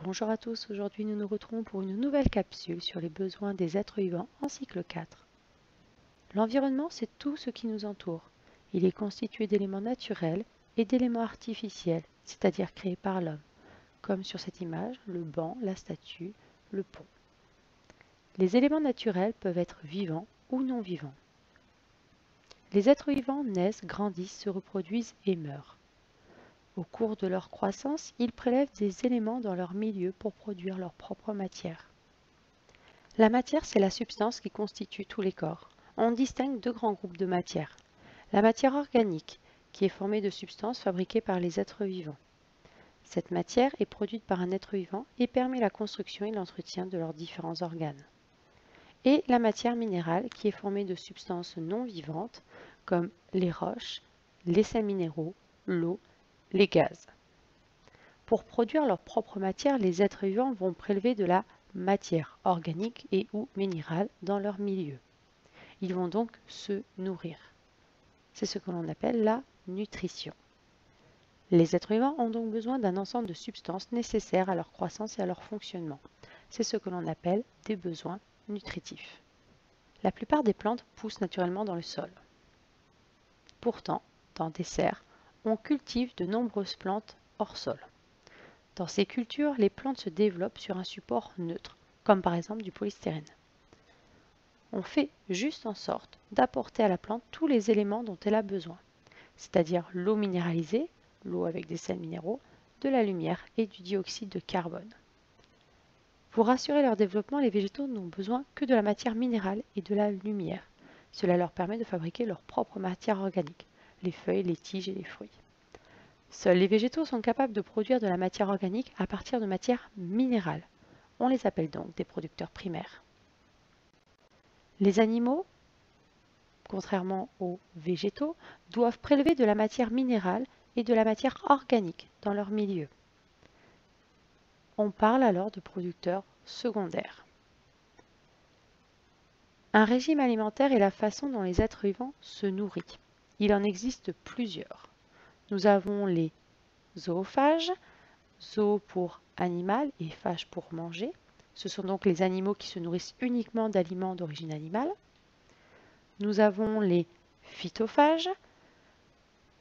Bonjour à tous, aujourd'hui nous nous retrouvons pour une nouvelle capsule sur les besoins des êtres vivants en cycle 4. L'environnement, c'est tout ce qui nous entoure. Il est constitué d'éléments naturels et d'éléments artificiels, c'est-à-dire créés par l'homme, comme sur cette image, le banc, la statue, le pont. Les éléments naturels peuvent être vivants ou non vivants. Les êtres vivants naissent, grandissent, se reproduisent et meurent. Au cours de leur croissance, ils prélèvent des éléments dans leur milieu pour produire leur propre matière. La matière, c'est la substance qui constitue tous les corps. On distingue deux grands groupes de matière. La matière organique, qui est formée de substances fabriquées par les êtres vivants. Cette matière est produite par un être vivant et permet la construction et l'entretien de leurs différents organes. Et la matière minérale, qui est formée de substances non vivantes, comme les roches, les sels minéraux, l'eau, les gaz. Pour produire leur propre matière, les êtres vivants vont prélever de la matière organique et ou minérale dans leur milieu. Ils vont donc se nourrir. C'est ce que l'on appelle la nutrition. Les êtres vivants ont donc besoin d'un ensemble de substances nécessaires à leur croissance et à leur fonctionnement. C'est ce que l'on appelle des besoins nutritifs. La plupart des plantes poussent naturellement dans le sol. Pourtant, dans des serres, on cultive de nombreuses plantes hors sol. Dans ces cultures, les plantes se développent sur un support neutre, comme par exemple du polystyrène. On fait juste en sorte d'apporter à la plante tous les éléments dont elle a besoin, c'est-à-dire l'eau minéralisée, l'eau avec des sels minéraux, de la lumière et du dioxyde de carbone. Pour assurer leur développement, les végétaux n'ont besoin que de la matière minérale et de la lumière. Cela leur permet de fabriquer leur propre matière organique, les feuilles, les tiges et les fruits. Seuls les végétaux sont capables de produire de la matière organique à partir de matière minérale. On les appelle donc des producteurs primaires. Les animaux, contrairement aux végétaux, doivent prélever de la matière minérale et de la matière organique dans leur milieu. On parle alors de producteurs secondaires. Un régime alimentaire est la façon dont les êtres vivants se nourrissent. Il en existe plusieurs. Nous avons les zoophages, zoo pour animal et phage pour manger. Ce sont donc les animaux qui se nourrissent uniquement d'aliments d'origine animale. Nous avons les phytophages,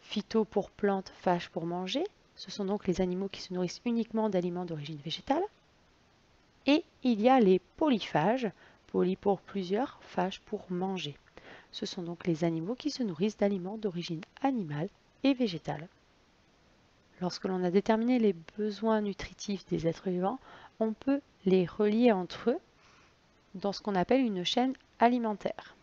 phyto pour plantes, phage pour manger. Ce sont donc les animaux qui se nourrissent uniquement d'aliments d'origine végétale. Et il y a les polyphages, poly pour plusieurs, phage pour manger. Ce sont donc les animaux qui se nourrissent d'aliments d'origine animale et végétale. Lorsque l'on a déterminé les besoins nutritifs des êtres vivants, on peut les relier entre eux dans ce qu'on appelle une chaîne alimentaire.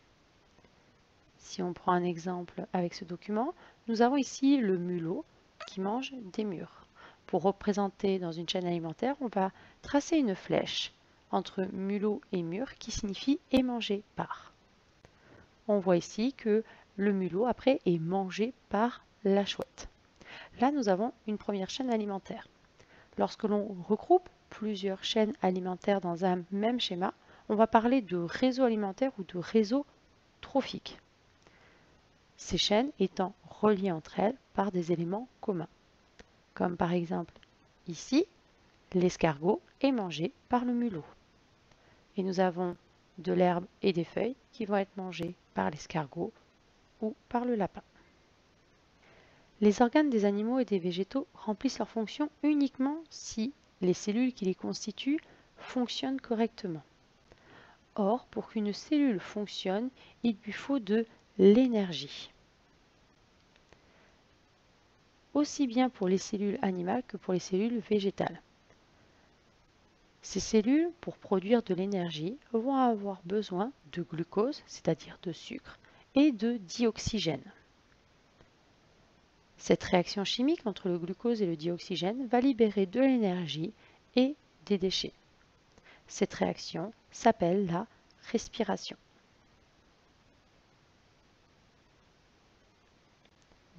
Si on prend un exemple avec ce document, nous avons ici le mulot qui mange des mûres. Pour représenter dans une chaîne alimentaire, on va tracer une flèche entre mulot et mûre qui signifie « est mangé par ». On voit ici que le mulot, après, est mangé par la chouette. Là, nous avons une première chaîne alimentaire. Lorsque l'on regroupe plusieurs chaînes alimentaires dans un même schéma, on va parler de réseau alimentaire ou de réseau trophique. Ces chaînes étant reliées entre elles par des éléments communs. Comme par exemple ici, l'escargot est mangé par le mulot. Et nous avons de l'herbe et des feuilles qui vont être mangées par l'escargot ou par le lapin. Les organes des animaux et des végétaux remplissent leur fonction uniquement si les cellules qui les constituent fonctionnent correctement. Or, pour qu'une cellule fonctionne, il lui faut de l'énergie. Aussi bien pour les cellules animales que pour les cellules végétales. Ces cellules, pour produire de l'énergie, vont avoir besoin de glucose, c'est-à-dire de sucre, et de dioxygène. Cette réaction chimique entre le glucose et le dioxygène va libérer de l'énergie et des déchets. Cette réaction s'appelle la respiration.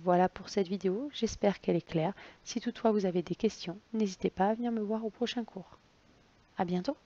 Voilà pour cette vidéo, j'espère qu'elle est claire. Si toutefois vous avez des questions, n'hésitez pas à venir me voir au prochain cours. À bientôt!